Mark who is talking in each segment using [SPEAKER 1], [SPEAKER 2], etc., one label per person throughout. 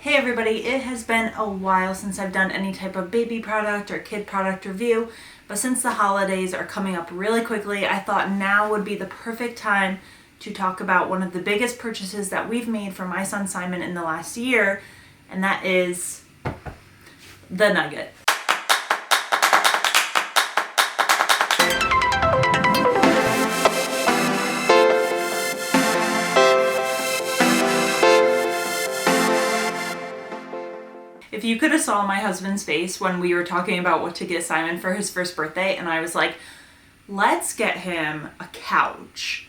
[SPEAKER 1] Hey everybody, it has been a while since I've done any type of baby product or kid product review, but since the holidays are coming up really quickly, I thought now would be the perfect time to talk about one of the biggest purchases that we've made for my son Simon in the last year, and that is the Nugget. If you could have saw my husband's face when we were talking about what to get Simon for his first birthday, and I was like, let's get him a couch,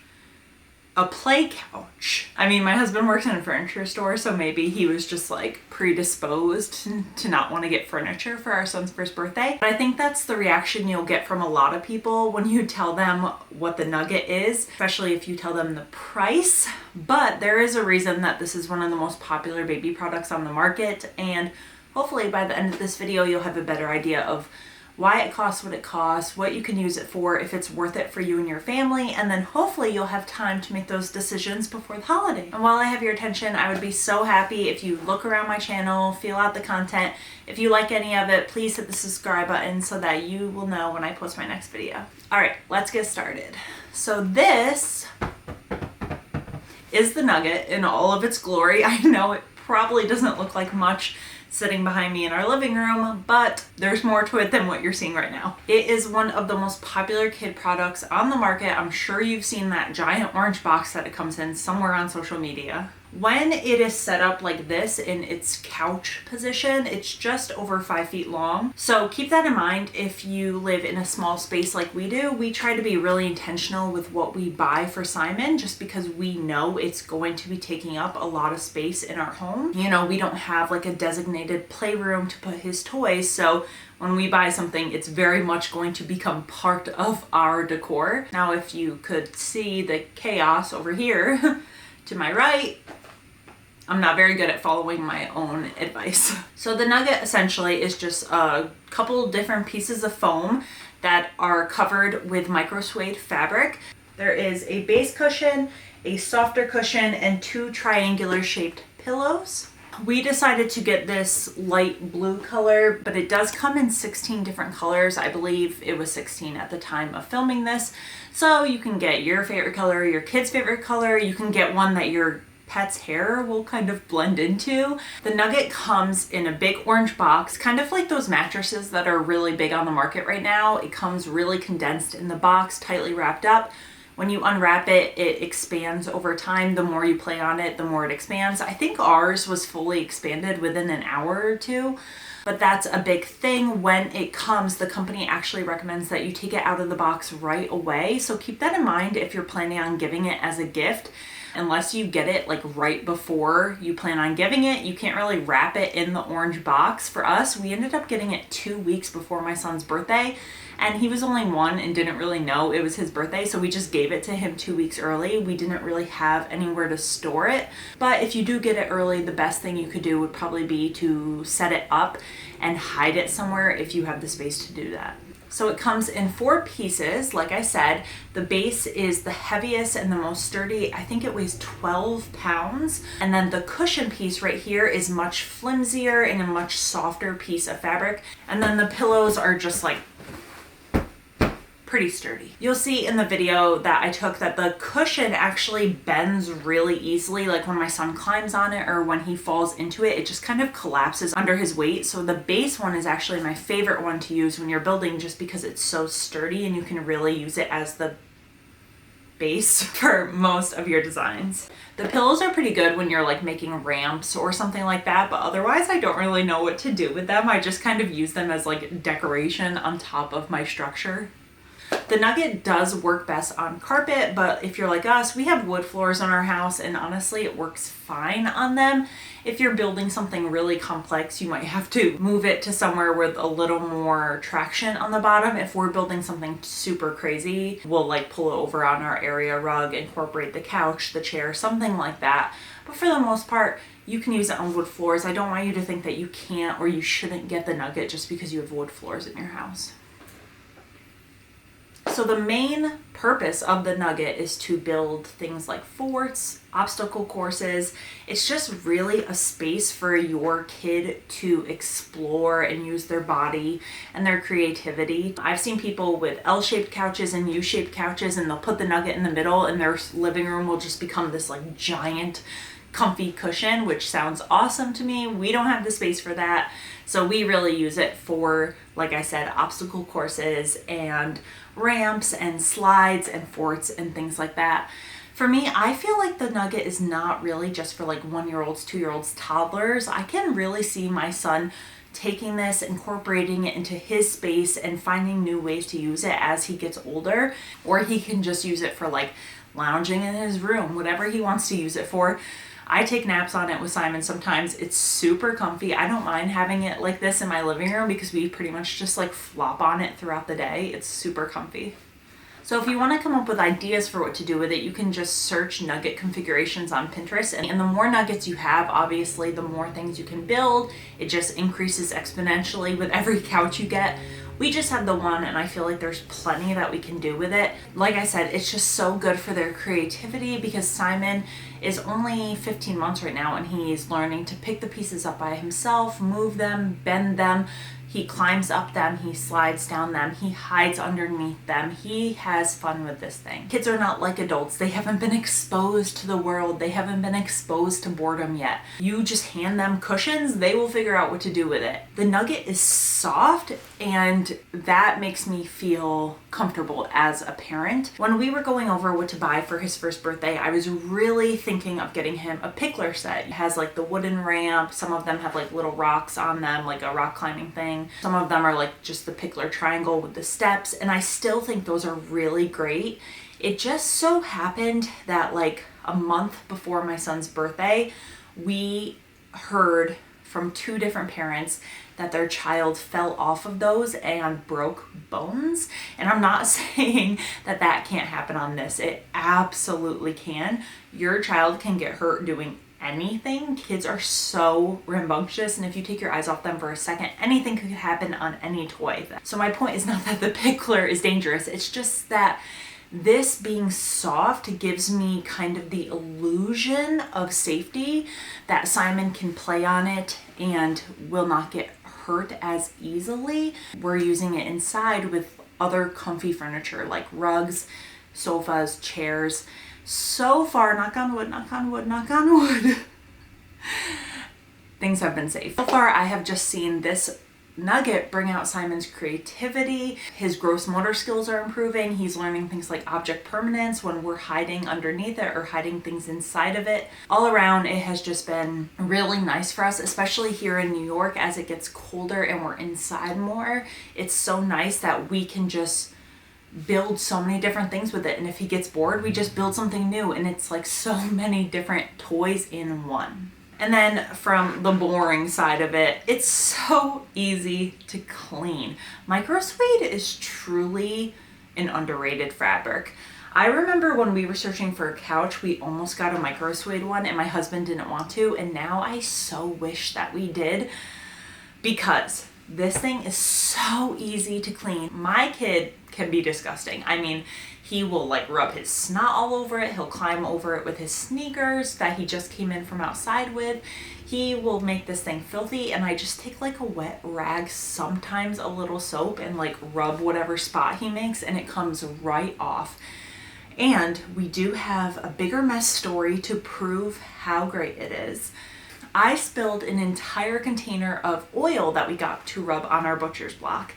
[SPEAKER 1] a play couch. I mean, my husband works in a furniture store, so maybe he was just like predisposed to not want to get furniture for our son's first birthday. But I think that's the reaction you'll get from a lot of people when you tell them what the Nugget is, especially if you tell them the price. But there is a reason that this is one of the most popular baby products on the market, and hopefully by the end of this video you'll have a better idea of why it costs what it costs, what you can use it for, if it's worth it for you and your family, and then hopefully you'll have time to make those decisions before the holiday. And while I have your attention, I would be so happy if you look around my channel, feel out the content. If you like any of it, please hit the subscribe button so that you will know when I post my next video. All right, let's get started. So this is the Nugget in all of its glory. I know it probably doesn't look like much sitting behind me in our living room, but there's more to it than what you're seeing right now. It is one of the most popular kid products on the market. I'm sure you've seen that giant orange box that it comes in somewhere on social media. When it is set up like this in its couch position, it's just over 5 feet long. So keep that in mind if you live in a small space like we do. We try to be really intentional with what we buy for Simon just because we know it's going to be taking up a lot of space in our home. You know, we don't have like a designated playroom to put his toys, so when we buy something, it's very much going to become part of our decor. Now, if you could see the chaos over here to my right, I'm not very good at following my own advice. So the Nugget essentially is just a couple different pieces of foam that are covered with micro suede fabric. There is a base cushion, a softer cushion, and 2 triangular shaped pillows. We decided to get this light blue color, but it does come in 16 different colors. I believe it was 16 at the time of filming this. So you can get your favorite color, your kid's favorite color. You can get one that your pet's hair will kind of blend into. The Nugget comes in a big orange box, kind of like those mattresses that are really big on the market right now. It comes really condensed in the box, tightly wrapped up. When you unwrap it, it expands over time. The more you play on it, the more it expands. I think ours was fully expanded within an hour or two, but that's a big thing. When it comes, the company actually recommends that you take it out of the box right away. So keep that in mind if you're planning on giving it as a gift. Unless you get it like right before you plan on giving it, you can't really wrap it in the orange box. For us, we ended up getting it 2 weeks before my son's birthday, and he was only 1 and didn't really know it was his birthday, so we just gave it to him 2 weeks early. We didn't really have anywhere to store it, but if you do get it early, the best thing you could do would probably be to set it up and hide it somewhere if you have the space to do that. So it comes in 4 pieces. Like I said, the base is the heaviest and the most sturdy. I think it weighs 12 pounds. And then the cushion piece right here is much flimsier and a much softer piece of fabric. And then the pillows are just like pretty sturdy. You'll see in the video that I took that the cushion actually bends really easily. Like when my son climbs on it or when he falls into it, it just kind of collapses under his weight. So the base one is actually my favorite one to use when you're building, just because it's so sturdy and you can really use it as the base for most of your designs. The pillows are pretty good when you're like making ramps or something like that, but otherwise I don't really know what to do with them. I just kind of use them as like decoration on top of my structure. The Nugget does work best on carpet, but if you're like us, we have wood floors in our house, and honestly it works fine on them. If you're building something really complex, you might have to move it to somewhere with a little more traction on the bottom. If we're building something super crazy, we'll like pull it over on our area rug, incorporate the couch, the chair, something like that. But for the most part, you can use it on wood floors. I don't want you to think that you can't or you shouldn't get the Nugget just because you have wood floors in your house. So the main purpose of the Nugget is to build things like forts, obstacle courses. It's just really a space for your kid to explore and use their body and their creativity. I've seen people with L-shaped couches and U-shaped couches, and they'll put the Nugget in the middle and their living room will just become this like giant comfy cushion, which sounds awesome to me. We don't have the space for that. So we really use it for, like I said, obstacle courses and ramps and slides and forts and things like that. For me, I feel like the Nugget is not really just for like 1-year-olds, 2-year-olds, toddlers. I can really see my son taking this, incorporating it into his space and finding new ways to use it as he gets older, or he can just use it for like lounging in his room, whatever he wants to use it for. I take naps on it with Simon sometimes. It's super comfy. I don't mind having it like this in my living room because we pretty much just like flop on it throughout the day. It's super comfy. So if you want to come up with ideas for what to do with it, you can just search Nugget configurations on Pinterest. And the more Nuggets you have, obviously, the more things you can build. It just increases exponentially with every couch you get. We just have the one, and I feel like there's plenty that we can do with it. Like I said, it's just so good for their creativity because Simon is only 15 months right now, and he's learning to pick the pieces up by himself, move them, bend them. He climbs up them, he slides down them, he hides underneath them. He has fun with this thing. Kids are not like adults. They haven't been exposed to the world. They haven't been exposed to boredom yet. You just hand them cushions, they will figure out what to do with it. The Nugget is soft, and that makes me feel comfortable as a parent. When we were going over what to buy for his first birthday, I was really thinking of getting him a pickler set. It has like the wooden ramp. Some of them have like little rocks on them, like a rock climbing thing. Some of them are like just the pickler triangle with the steps, and I still think those are really great. It just so happened that like a month before my son's birthday, we heard from 2 different parents that their child fell off of those and broke bones. And I'm not saying that that can't happen on this. It absolutely can. Your child can get hurt doing anything. Kids are so rambunctious, and if you take your eyes off them for a second, anything could happen on any toy. So my point is not that the pickler is dangerous. It's just that this being soft gives me kind of the illusion of safety that Simon can play on it and will not get hurt as easily. We're using it inside with other comfy furniture like rugs, sofas, chairs. So far, knock on wood, knock on wood, knock on wood, things have been safe. So far, I have just seen this Nugget bring out Simon's creativity. His gross motor skills are improving. He's learning things like object permanence when we're hiding underneath it or hiding things inside of it. All around, it has just been really nice for us, especially here in New York as it gets colder and we're inside more. It's so nice that we can just build so many different things with it, and if he gets bored, we just build something new, and it's like so many different toys in one. And then from the boring side of it, it's so easy to clean. Micro suede is truly an underrated fabric. I remember when we were searching for a couch, we almost got a micro suede one and my husband didn't want to, and now I so wish that we did because this thing is so easy to clean. My kid can be disgusting. I mean, he will like rub his snot all over it. He'll climb over it with his sneakers that he just came in from outside with. He will make this thing filthy, and I just take like a wet rag, sometimes a little soap, and like rub whatever spot he makes, and it comes right off. And we do have a bigger mess story to prove how great it is. I spilled an entire container of oil that we got to rub on our butcher's block.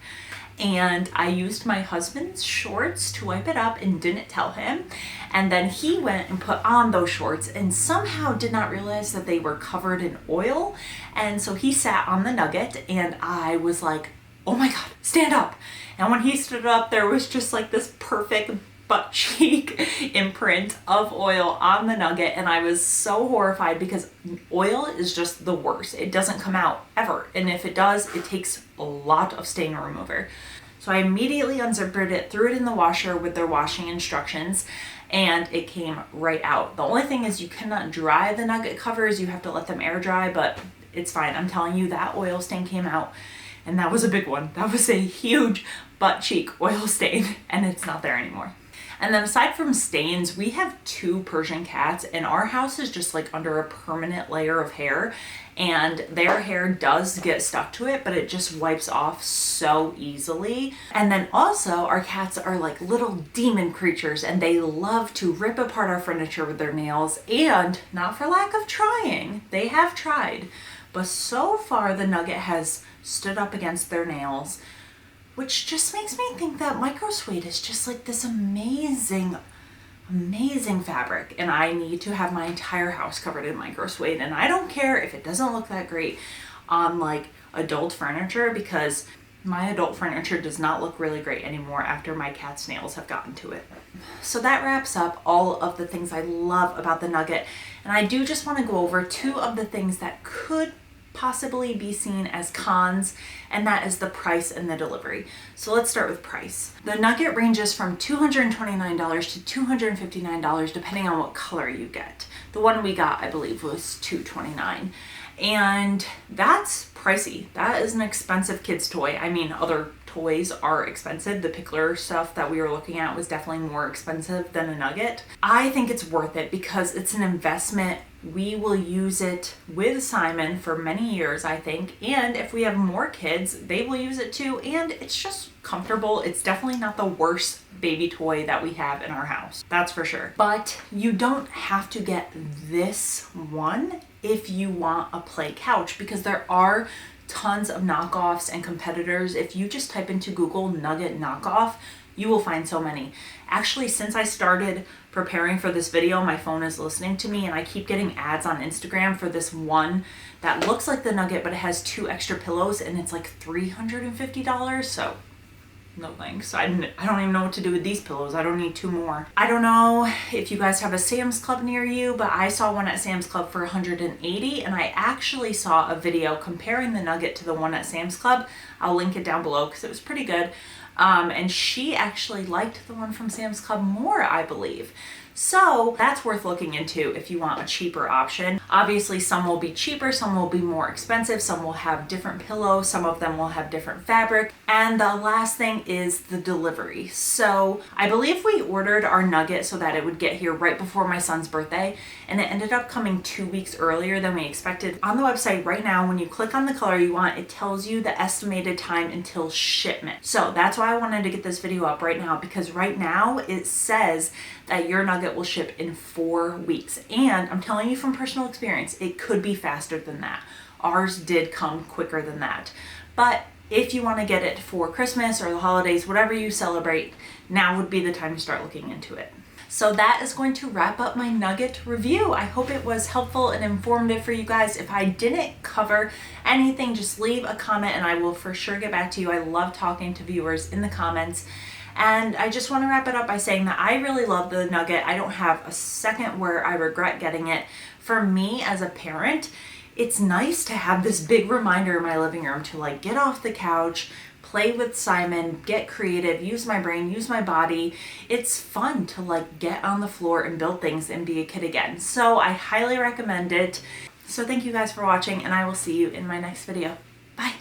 [SPEAKER 1] And I used my husband's shorts to wipe it up and didn't tell him. And then he went and put on those shorts and somehow did not realize that they were covered in oil. And so he sat on the Nugget and I was like, oh my God, stand up. And when he stood up, there was just like this perfect butt cheek imprint of oil on the Nugget, and I was so horrified because oil is just the worst. It doesn't come out ever, and if it does, it takes a lot of stain remover. So I immediately unzipped it, threw it in the washer with their washing instructions, and it came right out. The only thing is you cannot dry the Nugget covers. You have to let them air dry, but it's fine. I'm telling you, that oil stain came out and that was a big one. That was a huge butt cheek oil stain, and it's not there anymore. And then aside from stains, we have 2 Persian cats, and our house is just like under a permanent layer of hair, and their hair does get stuck to it, but it just wipes off so easily. And then also our cats are like little demon creatures, and they love to rip apart our furniture with their nails, and not for lack of trying, they have tried, but so far the Nugget has stood up against their nails, which just makes me think that micro suede is just like this amazing fabric, and I need to have my entire house covered in micro suede. And I don't care if it doesn't look that great on like adult furniture, because my adult furniture does not look really great anymore after my cat's nails have gotten to it. So that wraps up all of the things I love about the Nugget, and I do just want to go over 2 of the things that could possibly be seen as cons, and that is the price and the delivery. So let's start with price. The Nugget ranges from $229 to $259 depending on what color you get. The one we got, I believe, was $229, and that's pricey. That is an expensive kid's toy. I mean, other toys are expensive. The pickler stuff that we were looking at was definitely more expensive than a Nugget. I think it's worth it because it's an investment. We will use it with Simon for many years, I think, and if we have more kids, they will use it too, and it's just comfortable. It's definitely not the worst baby toy that we have in our house, that's for sure. But you don't have to get this one if you want a play couch, because there are tons of knockoffs and competitors. If you just type into Google Nugget knockoff, you will find so many. Actually, since I started preparing for this video, my phone is listening to me, and I keep getting ads on Instagram for this one that looks like the Nugget, but it has 2 extra pillows, and it's like $350. So no thanks. I don't even know what to do with these pillows. I don't need 2 more. I don't know if you guys have a Sam's Club near you, but I saw one at Sam's Club for $180, and I actually saw a video comparing the Nugget to the one at Sam's Club. I'll link it down below because it was pretty good. And she actually liked the one from Sam's Club more, I believe. So that's worth looking into if you want a cheaper option. Obviously, some will be cheaper, some will be more expensive, some will have different pillows, some of them will have different fabric. And the last thing is the delivery. So I believe we ordered our Nugget so that it would get here right before my son's birthday, and it ended up coming 2 weeks earlier than we expected. On the website right now, when you click on the color you want, it tells you the estimated time until shipment. So that's why I wanted to get this video up right now, because right now it says that your Nugget will ship in 4 weeks. And I'm telling you from personal experience, it could be faster than that. Ours did come quicker than that. But if you want to get it for Christmas or the holidays, whatever you celebrate, now would be the time to start looking into it. So that is going to wrap up my Nugget review. I hope it was helpful and informative for you guys. If I didn't cover anything, just leave a comment and I will for sure get back to you. I love talking to viewers in the comments. And I just want to wrap it up by saying that I really love the Nugget. I don't have a second where I regret getting it. For me as a parent, it's nice to have this big reminder in my living room to like get off the couch, play with Simon, get creative, use my brain, use my body. It's fun to like get on the floor and build things and be a kid again. So I highly recommend it. So thank you guys for watching, and I will see you in my next video. Bye.